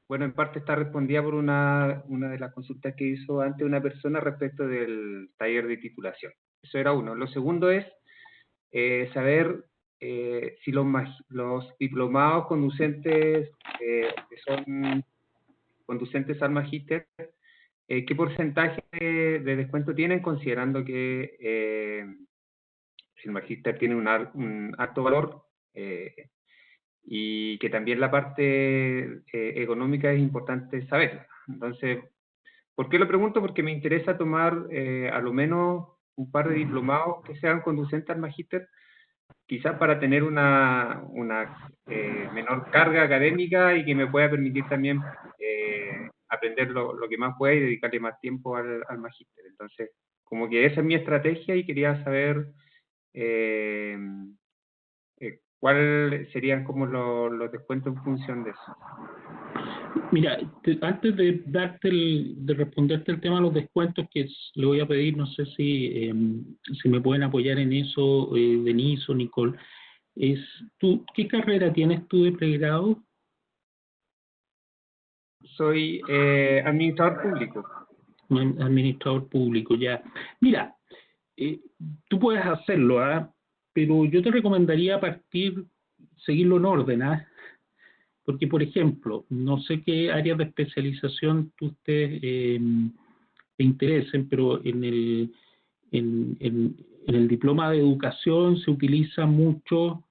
Speaker 5: bueno, en parte está respondida por una de las consultas que hizo antes una persona respecto del taller de titulación. Eso era uno. Lo segundo es saber si los diplomados conducentes que son conducentes al magíster, ¿qué porcentaje de descuento tienen, considerando que el magíster tiene un alto valor y que también la parte económica es importante saberla? Entonces, ¿por qué lo pregunto? Porque me interesa tomar a lo menos un par de diplomados que sean conducentes al magíster, quizás para tener una menor carga académica y que me pueda permitir también aprender lo que más pueda y dedicarle más tiempo al magíster. Entonces, como que esa es mi estrategia y quería saber cuáles serían como los descuentos en función de eso.
Speaker 2: Mira, antes de responderte el tema de los descuentos, que le voy a pedir, no sé si me pueden apoyar en eso, Denise o Nicole. ¿Qué carrera tienes tú de pregrado?
Speaker 5: Soy administrador público.
Speaker 2: Administrador público, ya. Mira, tú puedes hacerlo, pero yo te recomendaría seguirlo en orden, porque, por ejemplo, no sé qué áreas de especialización te interesen, pero en el diploma de educación se utiliza mucho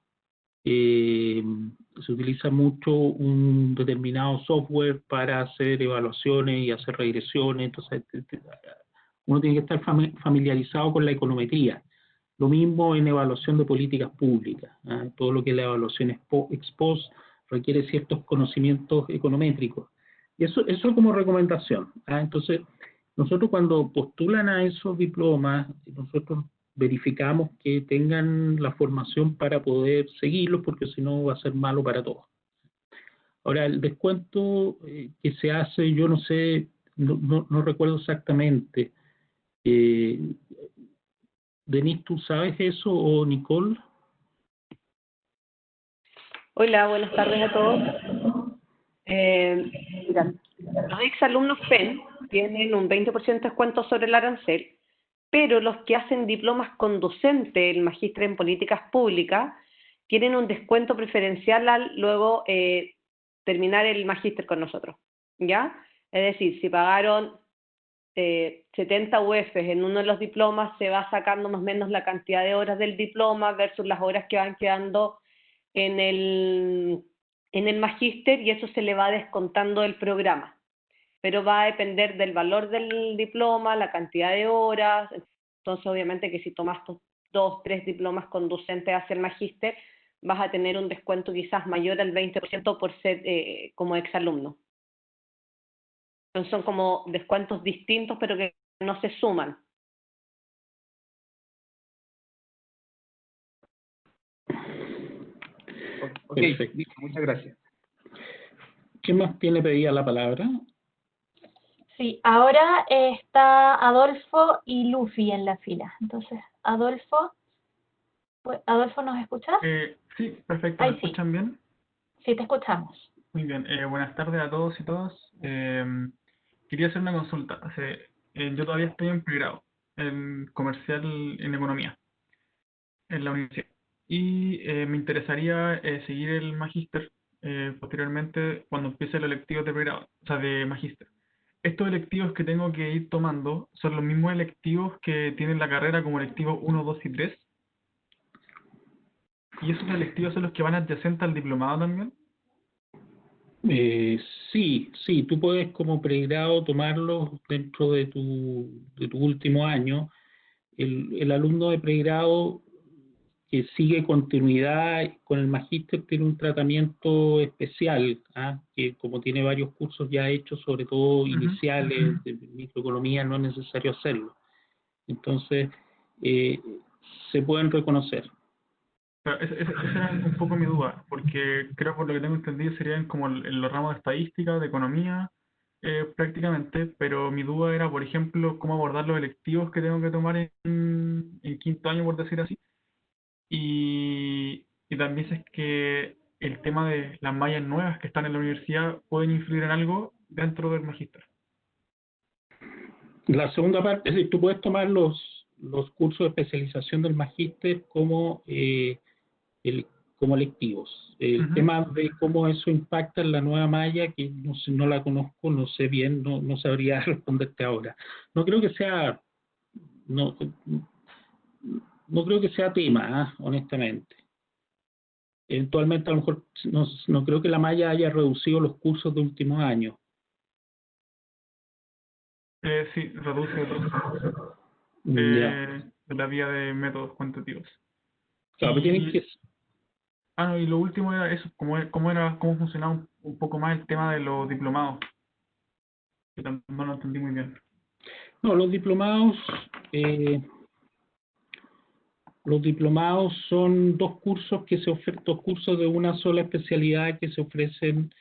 Speaker 2: un determinado software para hacer evaluaciones y hacer regresiones. Entonces uno tiene que estar familiarizado con la econometría. Lo mismo en evaluación de políticas públicas, todo lo que es la evaluación ex post requiere ciertos conocimientos econométricos. Y eso como recomendación. Entonces, nosotros cuando postulan a esos diplomas, nosotros verificamos que tengan la formación para poder seguirlos, porque si no va a ser malo para todos. Ahora, el descuento que se hace, yo no sé, no recuerdo exactamente. Denise, ¿tú sabes eso o Nicole?
Speaker 6: Hola, buenas tardes a todos. Mira, los exalumnos FEN tienen un 20% de descuento sobre el arancel, pero los que hacen diplomas con docente, el magíster en políticas públicas, tienen un descuento preferencial al luego terminar el magíster con nosotros, ¿ya? Es decir, si pagaron 70 UFs en uno de los diplomas, se va sacando más o menos la cantidad de horas del diploma versus las horas que van quedando en el magíster, y eso se le va descontando del programa. Pero va a depender del valor del diploma, la cantidad de horas. Entonces, obviamente que si tomas 2, 3 diplomas con docente hacia el magíster, vas a tener un descuento quizás mayor al 20% por ser como exalumno. Entonces, son como descuentos distintos, pero que no se suman.
Speaker 5: Ok, muchas gracias.
Speaker 2: ¿Quién más tiene pedida la palabra?
Speaker 3: Sí, ahora está Adolfo y Luffy en la fila. Entonces, Adolfo, ¿nos escuchas?
Speaker 7: Sí, perfecto. ¿Me escuchan bien?
Speaker 3: Sí, te escuchamos.
Speaker 7: Muy bien. Buenas tardes a todos y todas. Quería hacer una consulta. Yo todavía estoy en pregrado, en comercial en economía, en la universidad. Y me interesaría seguir el magíster posteriormente cuando empiece los electivos de pregrado, o sea, de magíster. Estos electivos que tengo que ir tomando son los mismos electivos que tienen la carrera como electivos 1, 2 y 3. ¿Y esos electivos son los que van adyacentes al diplomado también?
Speaker 2: Sí, tú puedes como pregrado tomarlos dentro de tu último año. El alumno de pregrado que sigue continuidad con el magíster tiene un tratamiento especial, que como tiene varios cursos ya hechos, sobre todo iniciales de microeconomía, no es necesario hacerlo. Entonces, se pueden reconocer.
Speaker 7: Pero esa era un poco mi duda, porque creo por lo que tengo entendido serían como en los ramos de estadística, de economía, prácticamente, pero mi duda era, por ejemplo, cómo abordar los electivos que tengo que tomar en quinto año, por decir así, y también si es que el tema de las mallas nuevas que están en la universidad pueden influir en algo dentro del magíster.
Speaker 2: La segunda parte, es decir, tú puedes tomar los cursos de especialización del magíster como electivos. El tema de cómo eso impacta en la nueva malla, que no la conozco, no sé bien, no sabría responderte ahora. No creo que sea tema, honestamente. Eventualmente, a lo mejor, no creo que la malla haya reducido los cursos de últimos años.
Speaker 7: Sí, reduce la vía de métodos cuantitativos.
Speaker 2: Claro, tienen que...
Speaker 7: no, y lo último era eso, cómo funcionaba un poco más el tema de los diplomados. Que también no lo entendí muy bien.
Speaker 2: No, los diplomados son dos cursos dos cursos de una sola especialidad que se ofrecen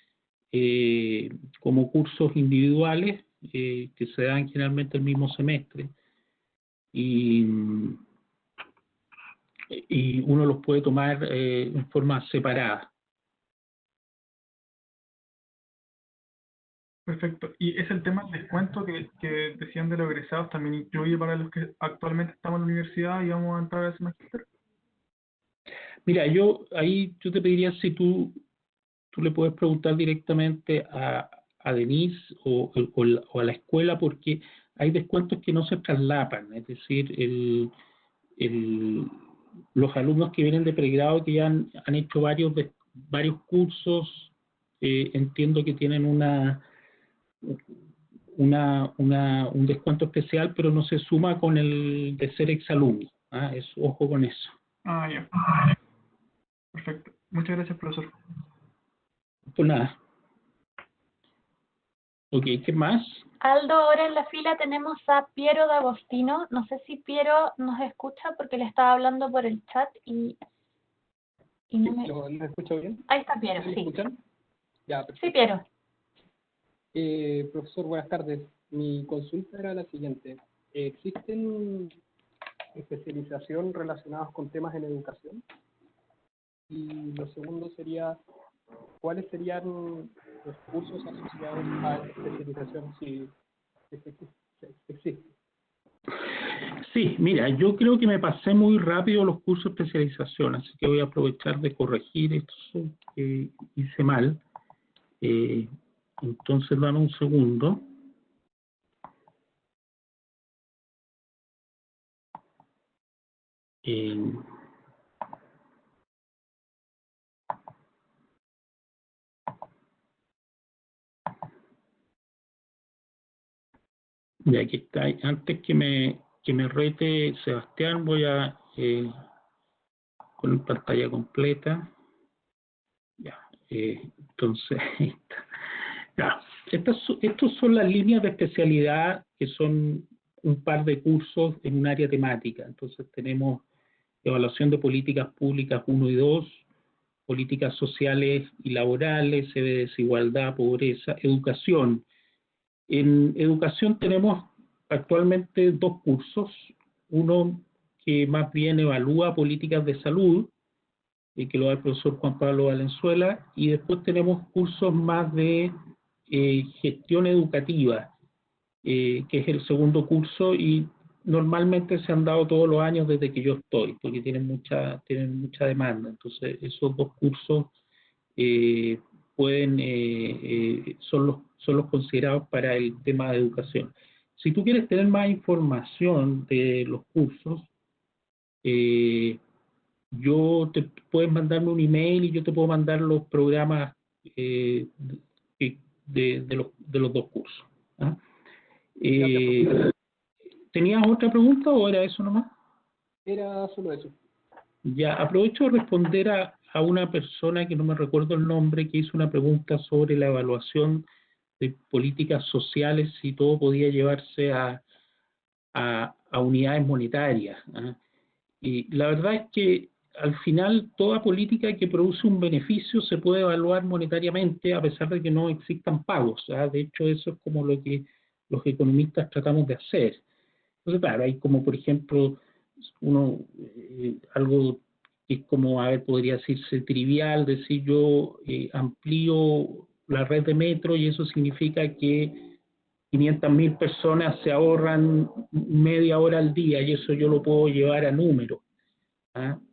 Speaker 2: como cursos individuales que se dan generalmente el mismo semestre. Y y uno los puede tomar en forma separada.
Speaker 7: Perfecto. ¿Y es el tema del descuento que decían de los egresados también incluye para los que actualmente estamos en la universidad y vamos a entrar a ese magíster?
Speaker 2: Mira, yo te pediría si tú le puedes preguntar directamente a Denise o a la escuela, porque hay descuentos que no se traslapan, es decir, los alumnos que vienen de pregrado que ya han hecho varios cursos, entiendo que tienen un descuento especial, pero no se suma con el de ser exalumno. Ojo con eso.
Speaker 7: Ah, ya. Perfecto. Muchas gracias, profesor.
Speaker 2: Pues nada. Ok, ¿qué más?
Speaker 3: Aldo, ahora en la fila tenemos a Piero D'Agostino. No sé si Piero nos escucha porque le estaba hablando por el chat y no me...
Speaker 8: ¿Lo escucho bien?
Speaker 3: Ahí está Piero,
Speaker 8: ¿Me
Speaker 3: sí.
Speaker 8: escuchan? Ya,
Speaker 3: Sí, Piero.
Speaker 8: Profesor, buenas tardes. Mi consulta era la siguiente. ¿Existen especialización relacionadas con temas en educación? Y lo segundo sería, ¿cuáles serían los cursos asociados a esta especialización si existe?
Speaker 2: Sí, mira, yo creo que me pasé muy rápido los cursos de especialización, así que voy a aprovechar de corregir esto que hice mal. Entonces, dame un segundo. Ya aquí está. Antes que me rete Sebastián, voy a poner pantalla completa. Ya, entonces, ya. Estos son las líneas de especialidad que son un par de cursos en un área temática. Entonces tenemos evaluación de políticas públicas 1 y 2, políticas sociales y laborales, se ve desigualdad, pobreza, educación. En educación tenemos actualmente 2 cursos, uno que más bien evalúa políticas de salud, que lo da el profesor Juan Pablo Valenzuela, y después tenemos cursos más de gestión educativa, que es el segundo curso, y normalmente se han dado todos los años desde que yo estoy, porque tienen mucha demanda. Entonces, esos 2 cursos son los considerados para el tema de educación. Si tú quieres tener más información de los cursos, te puedes mandarme un email y yo te puedo mandar los programas de los 2 cursos. ¿Ah? ¿Tenías otra pregunta o era eso nomás?
Speaker 8: Era solo eso.
Speaker 2: Ya, aprovecho de responder a una persona que no me recuerdo el nombre, que hizo una pregunta sobre la evaluación de políticas sociales, si todo podía llevarse a unidades monetarias. Y la verdad es que al final toda política que produce un beneficio se puede evaluar monetariamente a pesar de que no existan pagos. De hecho, eso es como lo que los economistas tratamos de hacer. Entonces, claro, hay como, por ejemplo, algo que es como, podría decirse trivial, decir yo amplío la red de metro y eso significa que 500.000 personas se ahorran media hora al día y eso yo lo puedo llevar a números,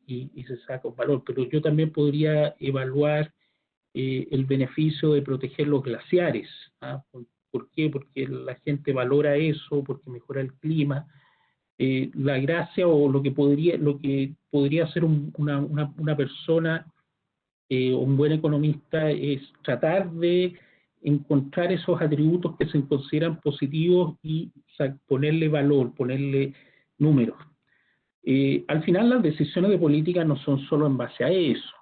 Speaker 2: y se saca un valor. Pero yo también podría evaluar el beneficio de proteger los glaciares. ¿Por qué? Porque la gente valora eso, porque mejora el clima. La gracia o lo que podría hacer una persona, un buen economista, es tratar de encontrar esos atributos que se consideran positivos y ponerle valor, ponerle números. Al final las decisiones de política no son solo en base a eso,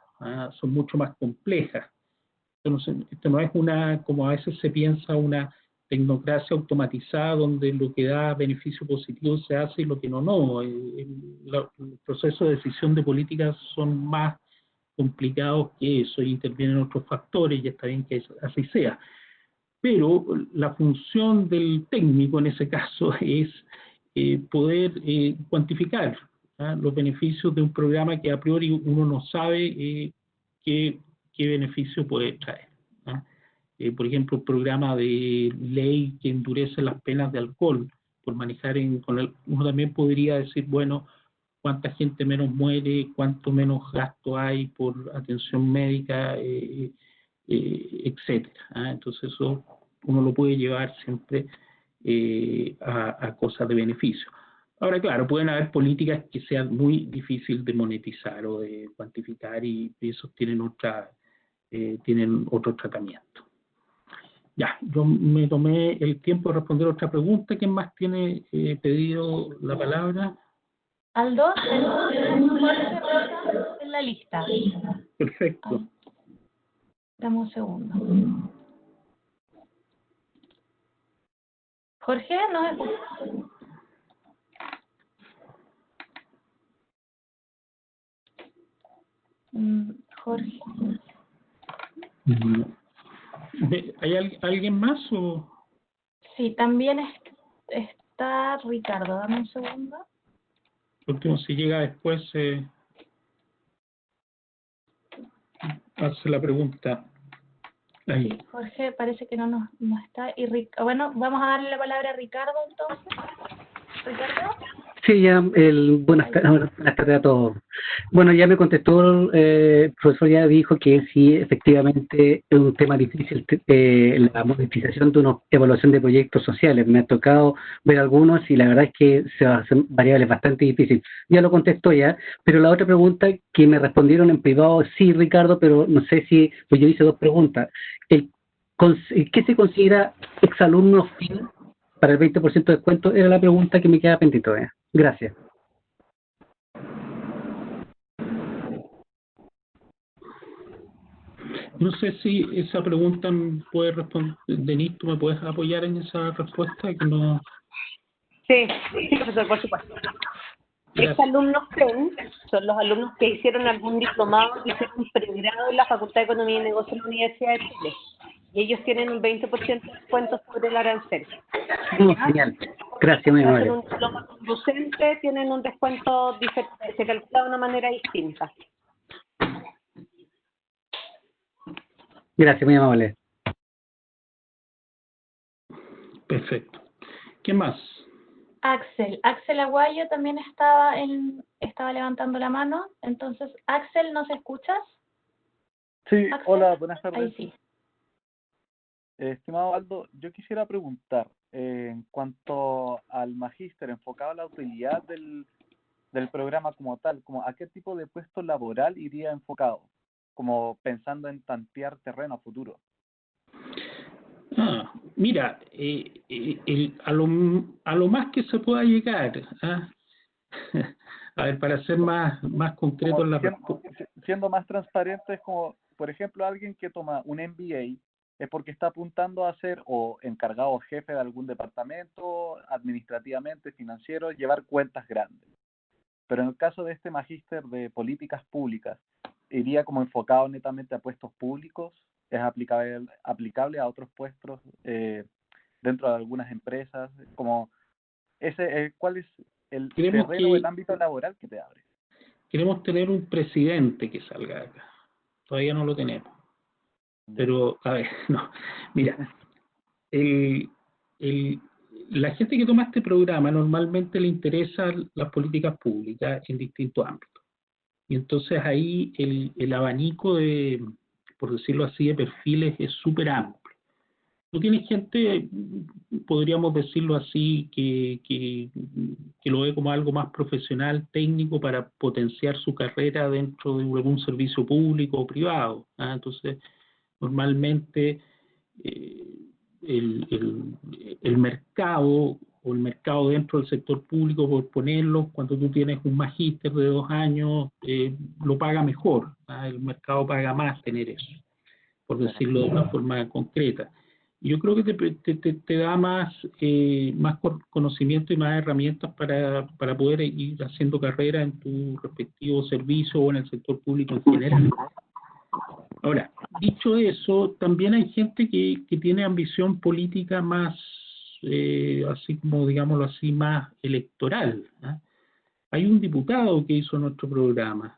Speaker 2: son mucho más complejas. Esto no es como a veces se piensa, una tecnocracia automatizada donde lo que da beneficio positivo se hace y lo que no. Los procesos de decisión de políticas son más complicados que eso, y intervienen otros factores, y está bien que así sea. Pero la función del técnico en ese caso es poder cuantificar los beneficios de un programa que a priori uno no sabe qué beneficio puede traer. Por ejemplo, un programa de ley que endurece las penas de alcohol por manejar uno también podría decir, bueno, cuánta gente menos muere, cuánto menos gasto hay por atención médica, etcétera. Entonces eso uno lo puede llevar siempre a cosas de beneficio. Ahora, claro, pueden haber políticas que sean muy difíciles de monetizar o de cuantificar y esos tienen otro tratamiento. Ya, yo me tomé el tiempo de responder otra pregunta. ¿Quién más tiene pedido la palabra?
Speaker 3: Aldo, tenemos Jorge Rosa en la lista.
Speaker 2: Perfecto.
Speaker 3: Dame un segundo. Jorge, ¿nos escuchas? Jorge.
Speaker 2: ¿Hay alguien más o...?
Speaker 3: Sí, también está Ricardo. Dame un segundo.
Speaker 2: Por último, si llega después, hace la pregunta. Ahí.
Speaker 3: Sí, Jorge parece que no está. Bueno, vamos a darle la palabra a Ricardo entonces. ¿Ricardo?
Speaker 9: Sí, ya, buenas tardes a todos. Bueno, ya me contestó, el profesor ya dijo que sí, efectivamente es un tema difícil la monetización de una evaluación de proyectos sociales. Me ha tocado ver algunos y la verdad es que se hacen variables bastante difíciles. Ya lo contestó ya, pero la otra pregunta que me respondieron en privado, sí, Ricardo, pero no sé si, pues yo hice dos preguntas. ¿Qué se considera exalumno fin para el 20% de descuento? Era la pregunta que me queda pendiente todavía. Gracias.
Speaker 2: No sé si esa pregunta puede responder, Denise, ¿tú me puedes apoyar en esa respuesta? Que no...
Speaker 6: Sí, profesor, por supuesto. Exalumnos PEN son los alumnos que hicieron algún diplomado, que hicieron un pregrado en la Facultad de Economía y Negocios de la Universidad de Chile. Y ellos tienen un 20% de descuento sobre el arancel.
Speaker 9: Genial. Gracias, muy amable.
Speaker 6: Si hacen un diploma conducente, tienen un descuento diferente, se calcula de una manera distinta.
Speaker 9: Gracias, muy amable.
Speaker 2: Perfecto. ¿Quién más?
Speaker 3: Axel Aguayo también estaba levantando la mano. Entonces, Axel, ¿nos escuchas?
Speaker 10: Sí,
Speaker 3: Axel,
Speaker 10: hola, buenas tardes.
Speaker 3: Ahí sí.
Speaker 10: Estimado Aldo, yo quisiera preguntar en cuanto al magíster enfocado a la utilidad del programa como tal, como a qué tipo de puesto laboral iría enfocado, como pensando en tantear terreno a futuro.
Speaker 2: Mira, a lo más que se pueda llegar, a ver, para ser más concreto en la respuesta.
Speaker 10: Siendo más transparente, es como, por ejemplo, alguien que toma un MBA es porque está apuntando a ser o encargado o jefe de algún departamento, administrativamente, financiero, llevar cuentas grandes. Pero en el caso de este magíster de políticas públicas, iría como enfocado netamente a puestos públicos, es aplicable a otros puestos dentro de algunas empresas, como ¿cuál es el terreno o el ámbito laboral que te abre?
Speaker 2: Queremos tener un presidente que salga de acá. Todavía no lo tenemos. Pero, a ver, no. Mira, la gente que toma este programa normalmente le interesan las políticas públicas en distintos ámbitos. Y entonces ahí el abanico de, por decirlo así, de perfiles es súper amplio. Tú tienes gente, podríamos decirlo así, que lo ve como algo más profesional, técnico, para potenciar su carrera dentro de algún servicio público o privado. Entonces, normalmente el mercado o el mercado dentro del sector público, por ponerlo, cuando tú tienes un magíster de 2 años, lo paga mejor. El mercado paga más tener eso, por decirlo de una forma concreta. Yo creo que te da más conocimiento y más herramientas para poder ir haciendo carrera en tu respectivo servicio o en el sector público en general. Ahora, dicho eso, también hay gente que tiene ambición política más, así como, digámoslo así, más electoral. Hay un diputado que hizo nuestro programa,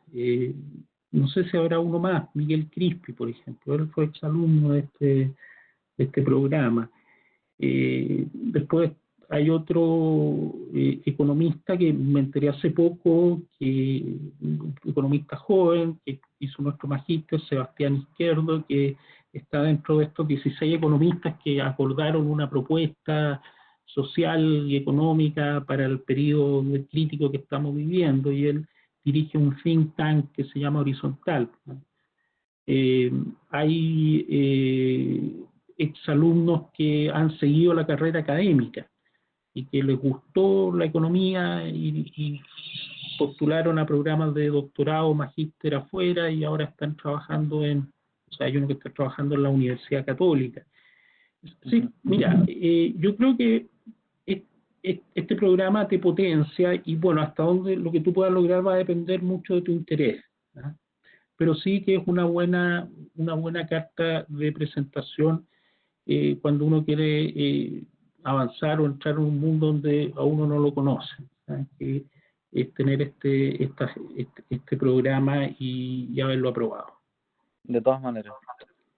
Speaker 2: no sé si habrá uno más, Miguel Crispi, por ejemplo, él fue exalumno de este programa. Después hay otro economista que me enteré hace poco, un economista joven, que hizo nuestro magíster, Sebastián Izquierdo, que está dentro de estos 16 economistas que acordaron una propuesta social y económica para el periodo crítico que estamos viviendo, y él dirige un think tank que se llama Horizontal. Hay exalumnos que han seguido la carrera académica y que les gustó la economía y postularon a programas de doctorado, magíster afuera, y ahora están trabajando o sea, hay uno que está trabajando en la Universidad Católica. Sí, mira, yo creo que este programa te potencia, y bueno, hasta dónde lo que tú puedas lograr va a depender mucho de tu interés, ¿no? Pero sí que es una buena carta de presentación cuando uno quiere avanzar o entrar en un mundo donde a uno no lo conoce, ¿sabes? Que es tener este programa y haberlo aprobado.
Speaker 10: De todas maneras.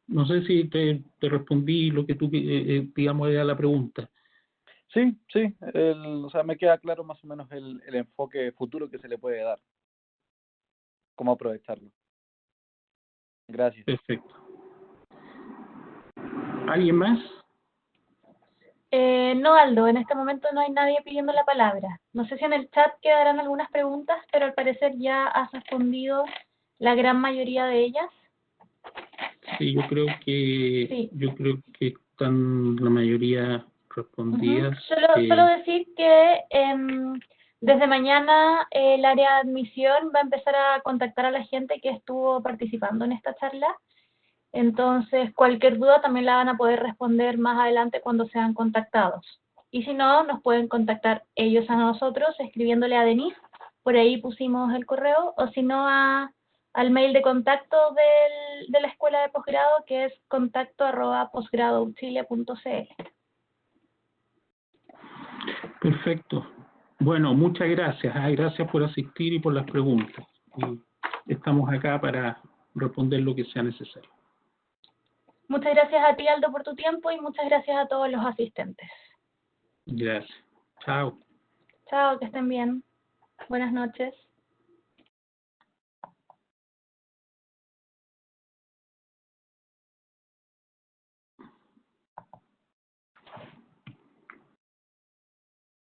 Speaker 2: No sé si te respondí lo que tú, digamos, era la pregunta.
Speaker 10: Sí, o sea, me queda claro más o menos el enfoque futuro que se le puede dar. Cómo aprovecharlo. Gracias.
Speaker 2: Perfecto. ¿Alguien más?
Speaker 3: No, Aldo, en este momento no hay nadie pidiendo la palabra. No sé si en el chat quedarán algunas preguntas, pero al parecer ya has respondido la gran mayoría de ellas.
Speaker 2: Sí, yo creo que están la mayoría respondidas.
Speaker 3: Solo decir que desde mañana el área de admisión va a empezar a contactar a la gente que estuvo participando en esta charla. Entonces, cualquier duda también la van a poder responder más adelante cuando sean contactados. Y si no, nos pueden contactar ellos a nosotros escribiéndole a Denise, por ahí pusimos el correo, o si no al mail de contacto de la escuela de posgrado, que es contacto@posgradouchile.cl.
Speaker 2: Perfecto. Bueno, muchas gracias. Gracias por asistir y por las preguntas. Y estamos acá para responder lo que sea necesario.
Speaker 3: Muchas gracias a ti, Aldo, por tu tiempo, y muchas gracias a todos los asistentes.
Speaker 2: Gracias. Chao.
Speaker 3: Chao, que estén bien. Buenas noches.